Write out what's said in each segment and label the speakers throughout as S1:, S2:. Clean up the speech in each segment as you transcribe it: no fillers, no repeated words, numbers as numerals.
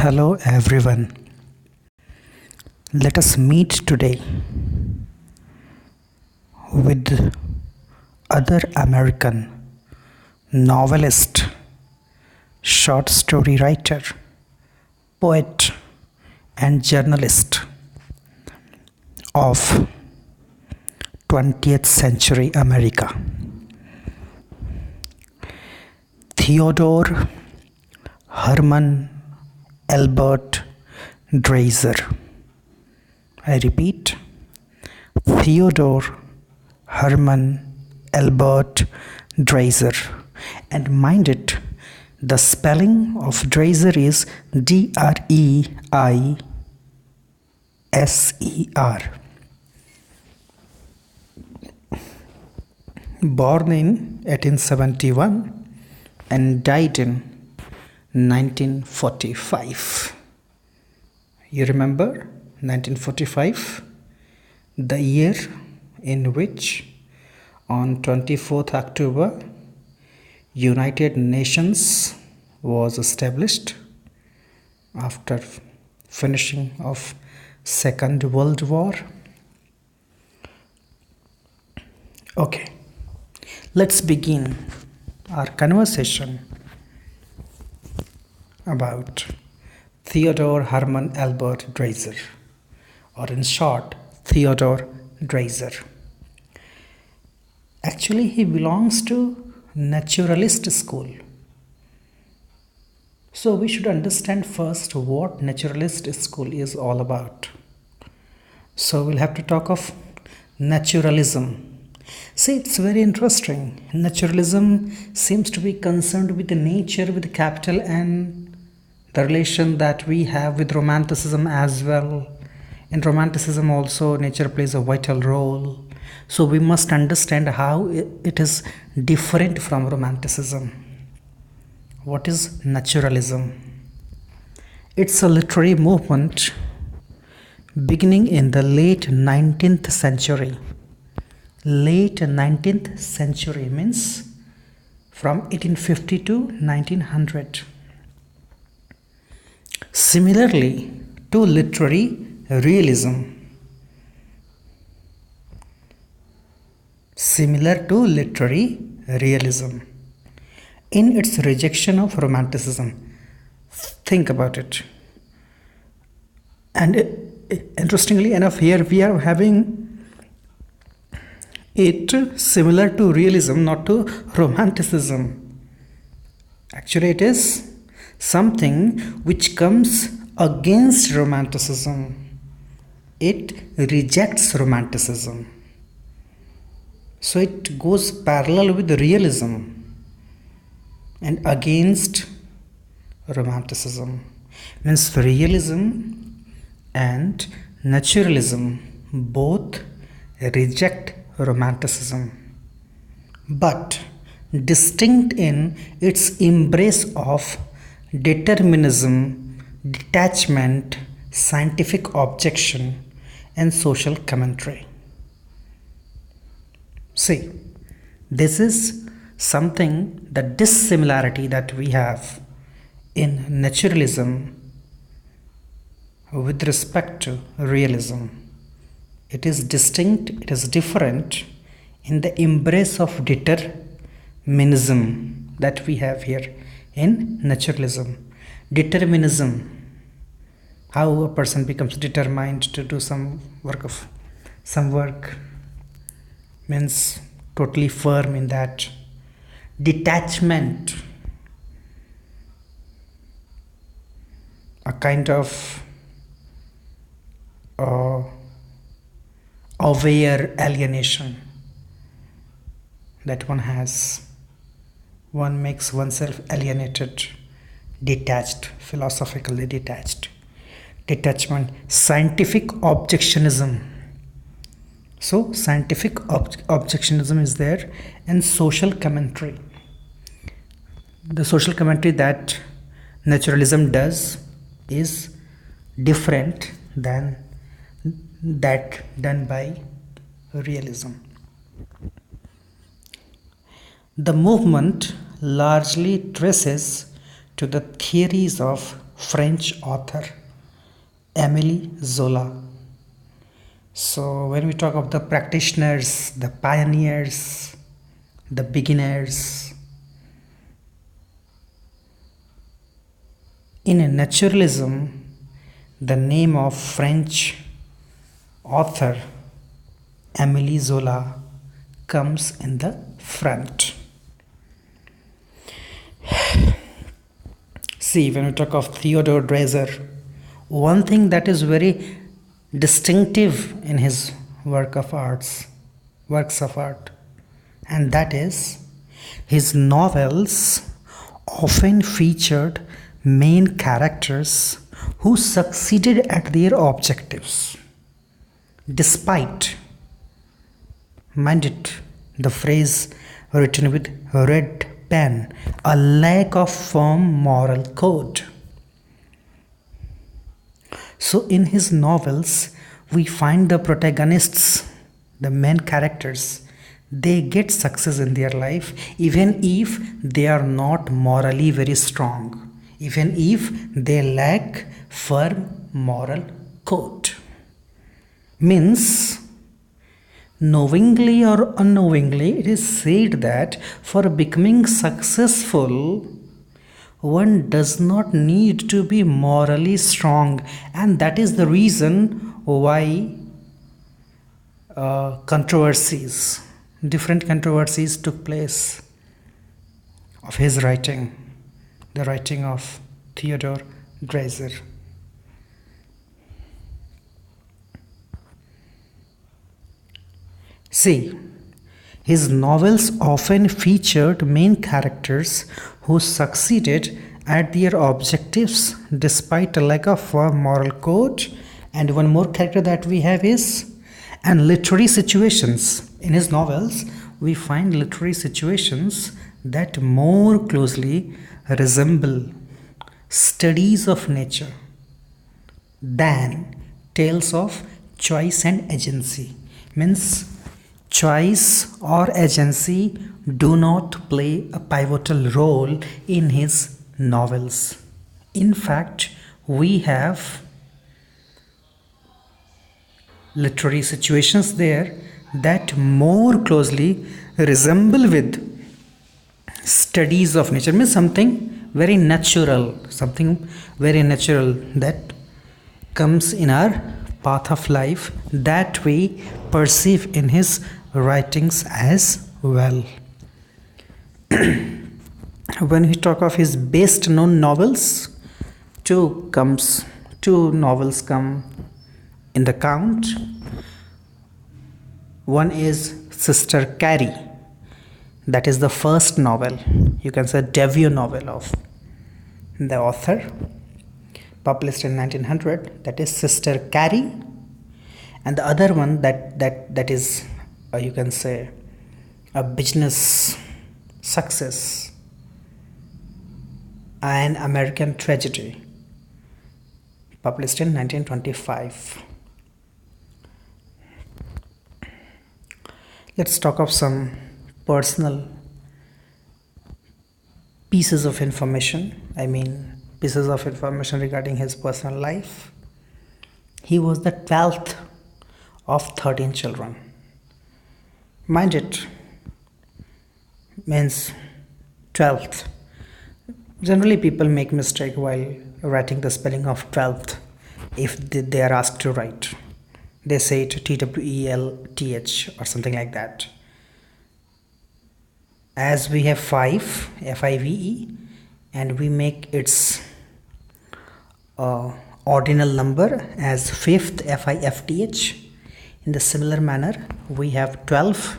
S1: Hello everyone. Let us meet today with other American novelist, short story writer, poet, and journalist of 20th century America. Theodore Herman Albert Dreiser. I repeat, Theodore Herman Albert Dreiser. And mind it, the spelling of Dreiser is D-R-E-I-S-E-R. Born in 1871 and died in 1945. You remember 1945, the year in which on 24th October United Nations was established after finishing of Second World War. Okay, let's begin our conversation about Theodore Herman Albert Dreiser, or in short, Theodore Dreiser. Actually, he belongs to naturalist school. So we should understand first what naturalist school is all about. So we'll have to talk of naturalism. See, it's very interesting. Naturalism seems to be concerned with the nature with the capital and the relation that we have with romanticism as well. In romanticism also, nature plays a vital role. So we must understand how it is different from romanticism. What is naturalism? It's a literary movement beginning in the late 19th century. Late 19th century means from 1850 to 1900. Similarly to literary realism. Similar to literary realism in its rejection of romanticism. Think about it. And interestingly enough, here we are having it similar to realism, not to romanticism. Actually, it is something which comes against romanticism. It rejects romanticism. So it goes parallel with realism and against romanticism. Means realism and naturalism both reject romanticism, but distinct in its embrace of determinism, detachment, scientific objection, and social commentary. See, this is something, the dissimilarity that we have in naturalism with respect to realism. It is distinct, it is different in the embrace of determinism that we have here in naturalism. Determinism, how a person becomes determined to do some work, means totally firm in that. Detachment, a kind of aware alienation that one has. One makes oneself alienated, detached, philosophically detached. Detachment, scientific objectionism. So scientific objectionism is there, and social commentary. The social commentary that naturalism does is different than that done by realism. The movement largely traces to the theories of French author Emile Zola. So when we talk of the practitioners, the pioneers, the beginners, in naturalism, the name of French author Emile Zola comes in the front. See, when we talk of Theodore Dreiser, one thing that is very distinctive in his works of art, and that is his novels often featured main characters who succeeded at their objectives despite, mind it, the phrase written with red pen, a lack of firm moral code. So in his novels we find the protagonists, the main characters, they get success in their life even if they are not morally very strong, even if they lack firm moral code. Means, knowingly or unknowingly, it is said that for becoming successful, one does not need to be morally strong, and that is the reason why different controversies took place of his writing, the writing of Theodore Dreiser. See, his novels often featured main characters who succeeded at their objectives despite a lack of moral code. And one more character that we have is literary situations. In his novels, we find literary situations that more closely resemble studies of nature than tales of choice and agency. Means, choice or agency do not play a pivotal role in his novels. In fact, we have literary situations there that more closely resemble with studies of nature. Means something very natural that comes in our path of life that we perceive in his writings as well. When we talk of his best known novels, two novels come in the count. One is Sister Carrie. That is the first novel, you can say debut novel of the author, published in 1900. That is Sister Carrie. And the other one that is you can say a business success, An American Tragedy, published in 1925. Let's talk of some personal pieces of information regarding his personal life. He was the 12th of 13 children. Mind it, means 12th. Generally people make mistake while writing the spelling of 12th if they are asked to write. They say it TWELTH or something like that. As we have 5, FIVE, and we make its ordinal number as 5th, FIFTH. In the similar manner, we have 12,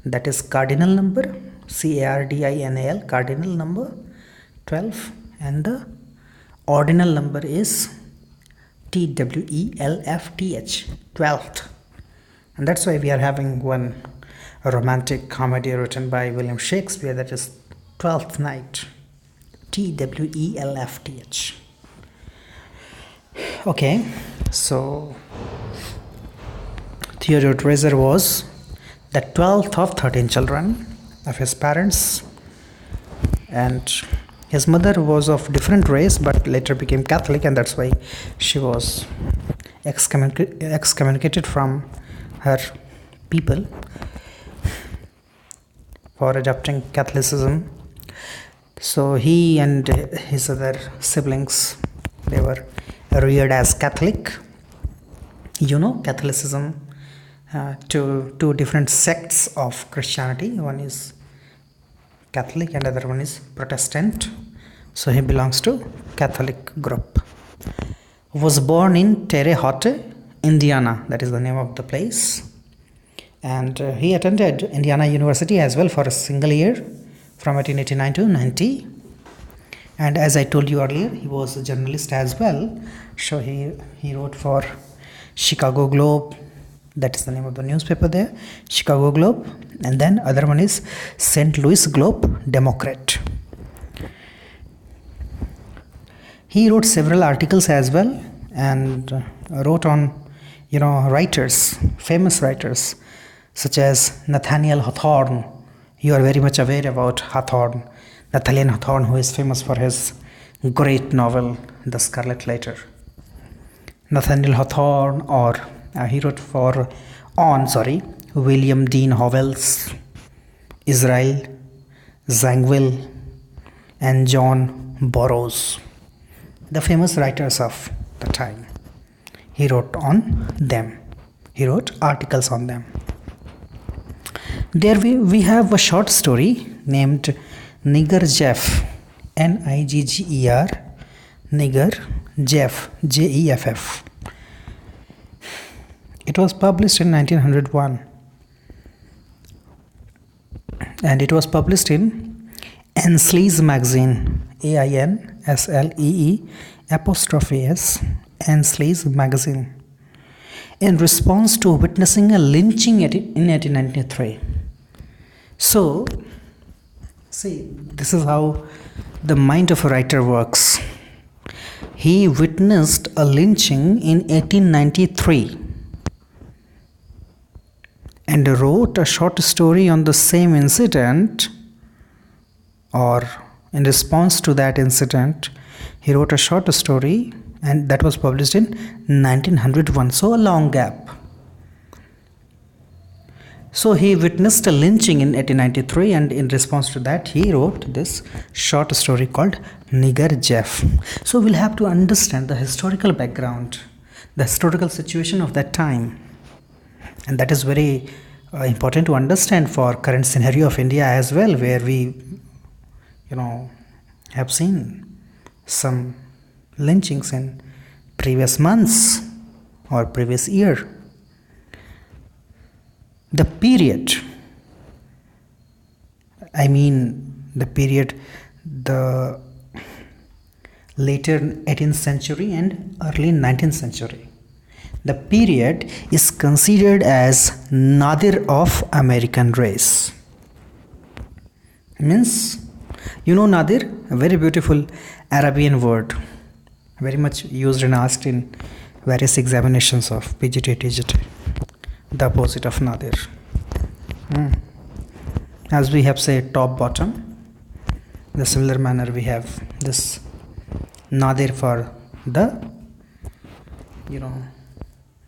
S1: that is cardinal number, CARDINAL, cardinal number 12, and the ordinal number is TWELFTH, 12th. And that's why we are having one romantic comedy written by William Shakespeare, that is Twelfth Night, TWELFTH. Okay, so Theodore Dreiser was the 12th of 13 children of his parents, and His mother was of different race but later became Catholic, and that's why she was excommunicated from her people for adopting Catholicism. So he and his other siblings, they were reared as Catholic. Catholicism, two different sects of Christianity. One is Catholic and other one is Protestant. So he belongs to Catholic group. Was born in Terre Haute, Indiana. That is the name of the place. And he attended Indiana University as well for a single year from 1889 to 90. And as I told you earlier, he was a journalist as well. So he wrote for Chicago Globe. That is the name of the newspaper there, Chicago Globe. And then other one is St. Louis Globe Democrat. He wrote several articles as well and wrote on, writers, famous writers such as Nathaniel Hawthorne. You are very much aware about Hawthorne, Nathaniel Hawthorne, who is famous for his great novel, The Scarlet Letter. Nathaniel Hawthorne, or he wrote William Dean Howells, Israel Zangwill, and John Burroughs, the famous writers of the time. He wrote on them. He wrote articles on them. There we have a short story named Nigger Jeff, Nigger, Nigger Jeff, Jeff. It was published in 1901 and it was published in Ainsley's magazine, AINSLEE', Ainsley's magazine, in response to witnessing a lynching in 1893. So, see, this is how the mind of a writer works. He witnessed a lynching in 1893 and wrote a short story on the same incident, or in response to that incident, he wrote a short story, and that was published in 1901, so a long gap. So he witnessed a lynching in 1893, and in response to that, he wrote this short story called Nigger Jeff. So we'll have to understand the historical background, the historical situation of that time. And that is very important to understand for current scenario of India as well, where we, have seen some lynchings in previous months or previous year. The period, the later 18th century and early 19th century. The period is considered as Nadir of American race. Means, Nadir, a very beautiful Arabian word, very much used and asked in various examinations of PGT, TGT. The opposite of Nadir. As we have said, top, bottom. In a similar manner, we have this Nadir for the,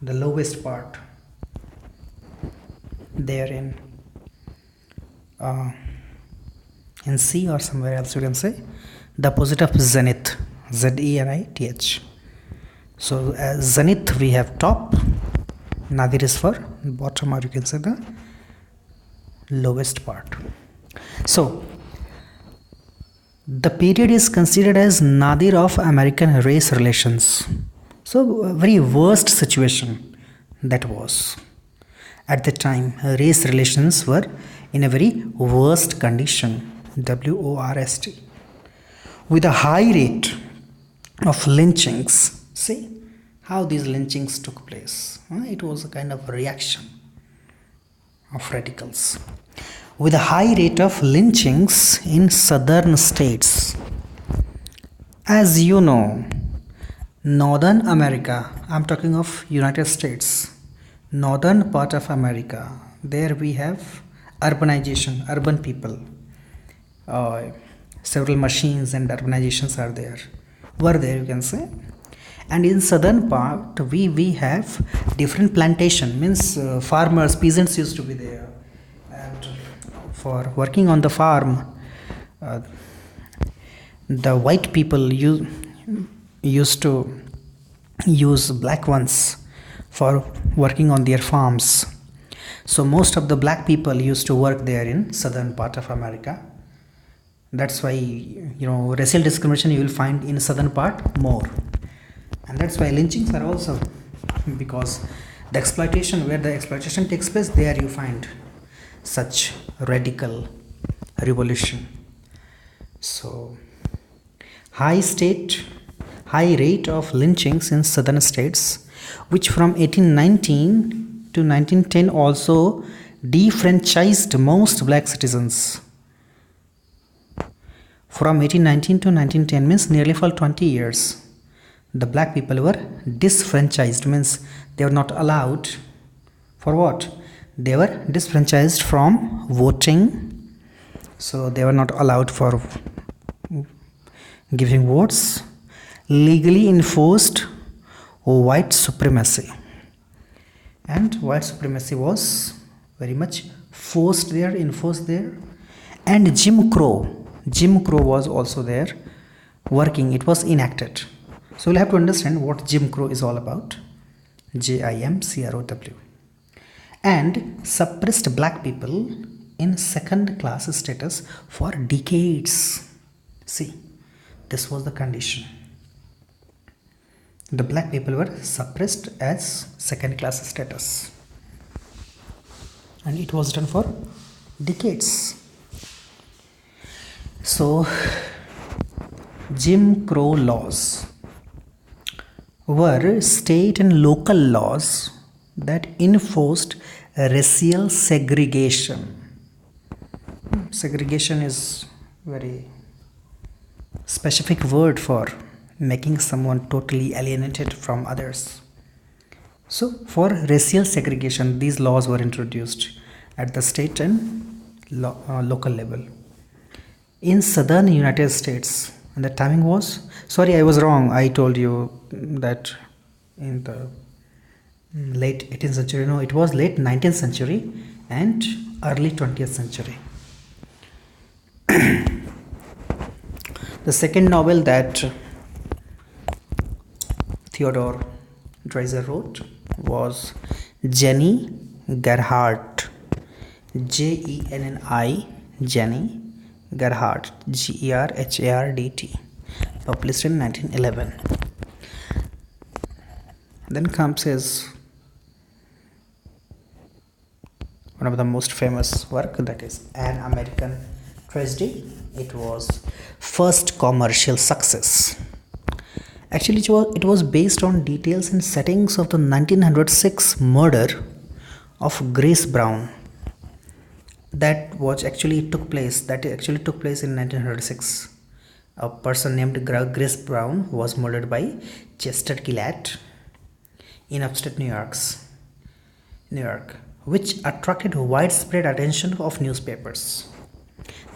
S1: the lowest part there in C or somewhere else you can say. The opposite of zenith, Zenith. So zenith we have top, Nadir is for bottom, or you can say the lowest part. So the period is considered as Nadir of American race relations. So a very worst situation that was. At the time, race relations were in a very worst condition, worst, with a high rate of lynchings. See how these lynchings took place. It was a kind of reaction of radicals. With a high rate of lynchings in southern states. As you know, Northern America, I'm talking of United States, northern part of America, there we have urbanization, urban people, several machines and urbanizations were there, you can say. And in southern part we have different plantation, means farmers, peasants used to be there, and for working on the farm, the white people used to use black ones for working on their farms. So most of the black people used to work there in southern part of America. That's why racial discrimination you will find in southern part more, and that's why lynchings are also, because the exploitation, where the exploitation takes place, there you find such radical revolution. So high rate of lynchings in southern states, which from 1819 to 1910 also defranchised most black citizens. From 1819 to 1910 means nearly for 20 years the black people were disfranchised, means they were not allowed for what? They were disfranchised from voting, so they were not allowed for giving votes. Legally enforced white supremacy, and white supremacy was very much enforced there. And Jim Crow was also there working, it was enacted. So we'll have to understand what Jim Crow is all about. JIMCROW. And suppressed black people in second class status for decades. See, this was the condition. The black people were suppressed as second class status, and it was done for decades. So Jim Crow laws were state and local laws that enforced racial segregation. Segregation is very specific word for making someone totally alienated from others. So for racial segregation, these laws were introduced at the state and local level. In southern United States, and the timing was, sorry, I was wrong. I told you that in the late 18th century. No, it was late 19th century and early 20th century. The second novel that Theodore Dreiser wrote was Jenny Gerhardt. Jenni, Jenny Gerhardt, Gerhardt, published in 1911. Then comes his one of the most famous work, that is An American Tragedy. It was first commercial success. Actually, it was based on details and settings of the 1906 murder of Grace Brown. That actually took place in 1906. A person named Grace Brown was murdered by Chester Gillette in upstate New York, which attracted widespread attention of newspapers.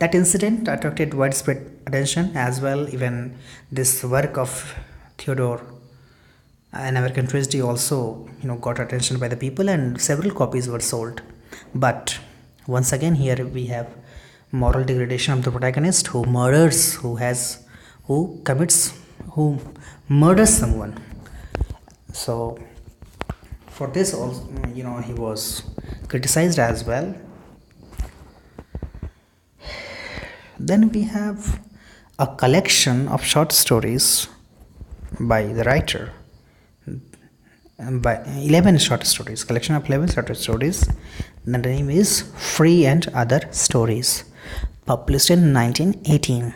S1: That incident attracted widespread attention as well. Even this work of Theodore, An American Tragedy, also got attention by the people, and several copies were sold. But once again, here we have moral degradation of the protagonist who murders someone. So for this also, he was criticized as well. Then we have a collection of short stories by the writer, by 11 short stories, collection of 11 short stories. The name is Free and Other Stories, published in 1918.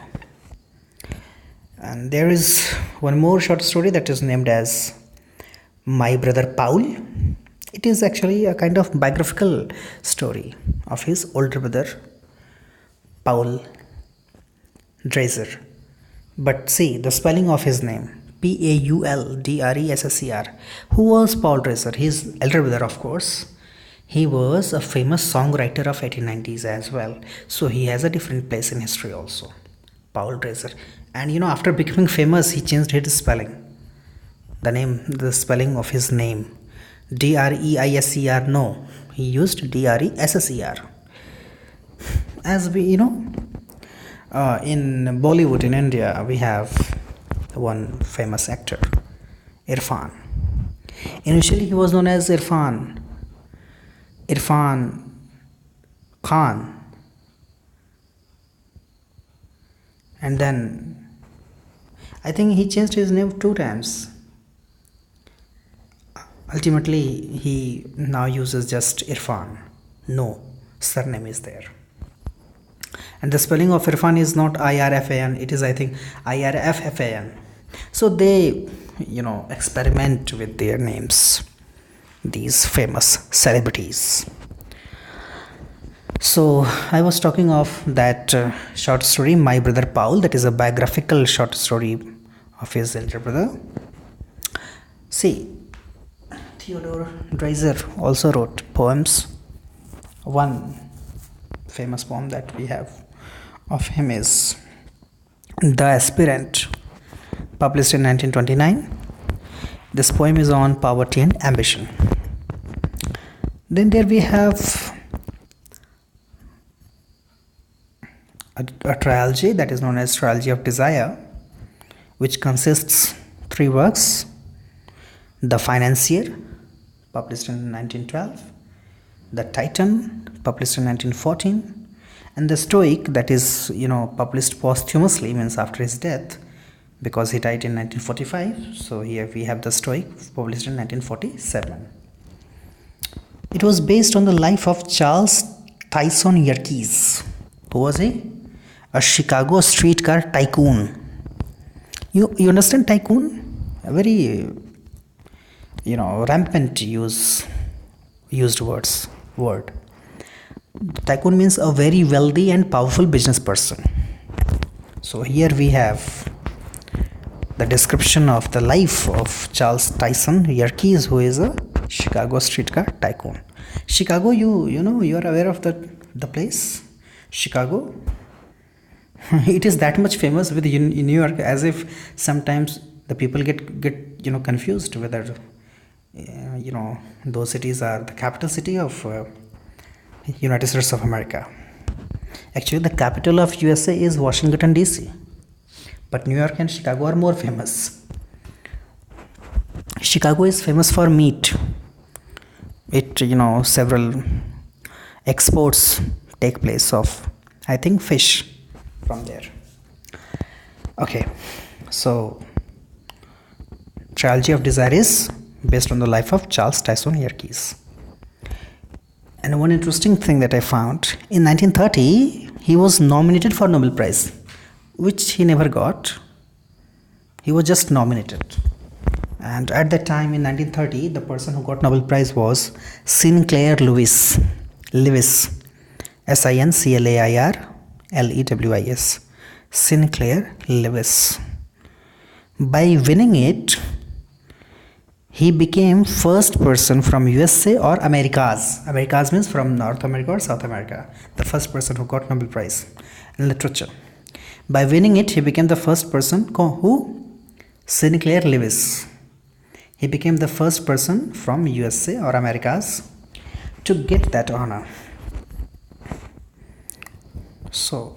S1: And there is one more short story that is named as My Brother Paul. It is actually a kind of biographical story of his older brother Paul Dreiser. But see the spelling of his name, Pauldresser. Who was Paul Dreiser? His elder brother, of course. He was a famous songwriter of 1890s as well. So he has a different place in history also. Paul Dreiser. And after becoming famous, he changed his spelling. The spelling of his name. Dreiser, no. He used Dresser. As we, in Bollywood in India, we have one famous actor, Irfan. Initially, he was known as Irfan Khan. And then, I think he changed his name 2 times. Ultimately, he now uses just Irfan. No surname is there. And the spelling of Irfan is not Irfan, it is, I think, Irffan. So they, experiment with their names, these famous celebrities. So I was talking of that short story, My Brother Paul, that is a biographical short story of his elder brother. See, Theodore Dreiser also wrote poems. One famous poem that we have of him is The Aspirant, published in 1929. This poem is on poverty and ambition. Then there we have a trilogy that is known as Trilogy of Desire, which consists 3 works. The Financier, published in 1912, The Titan, published in 1914, and The Stoic, that is, published posthumously, means after his death, because he died in 1945. So here we have The Stoic, published in 1947. It was based on the life of Charles Tyson Yerkes. Who was he? A Chicago streetcar tycoon. You understand tycoon? A very rampant used word. Tycoon means a very wealthy and powerful business person. So here we have the description of the life of Charles Tyson Yerkes, who is a Chicago streetcar tycoon. Chicago, you are aware of the place Chicago. It is that much famous with in New York, as if sometimes the people get confused whether those cities are the capital city of United States of America. Actually, the capital of USA is Washington DC, but New York and Chicago are more famous. Chicago is famous for meat. It several exports take place of, I think, fish from there. Okay, so Trilogy of Desire is based on the life of Charles Tyson Yerkes. And one interesting thing that I found, in 1930 he was nominated for Nobel Prize, which he never got. He was just nominated. And at that time in 1930, the person who got Nobel Prize was Sinclair Lewis, Sinclair Lewis. Sinclair Lewis. By winning it, he became first person from USA or Americas. Americas means from North America or South America. The first person who got Nobel Prize in literature. By winning it, he became the first person who? Sinclair Lewis. He became the first person from USA or Americas to get that honor. So,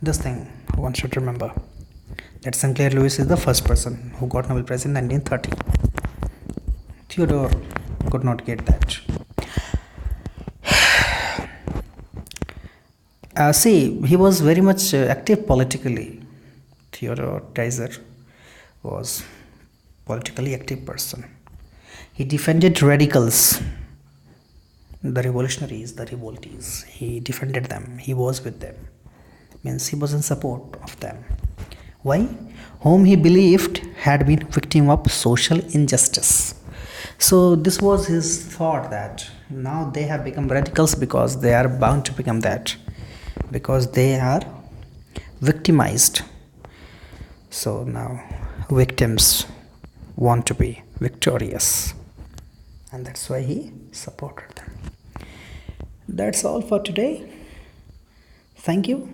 S1: this thing one should remember, that Sinclair Lewis is the first person who got Nobel Prize in 1930. Theodore could not get that. He was very much active politically. Theodore Dreiser was politically active person. He defended radicals, the revolutionaries, the revoltees. He defended them. He was with them. Means he was in support of them. Why? Whom he believed had been victim of social injustice. So this was his thought, that now they have become radicals because they are bound to become that, because they are victimized. So now victims want to be victorious, and that's why he supported them. That's all for today. Thank you.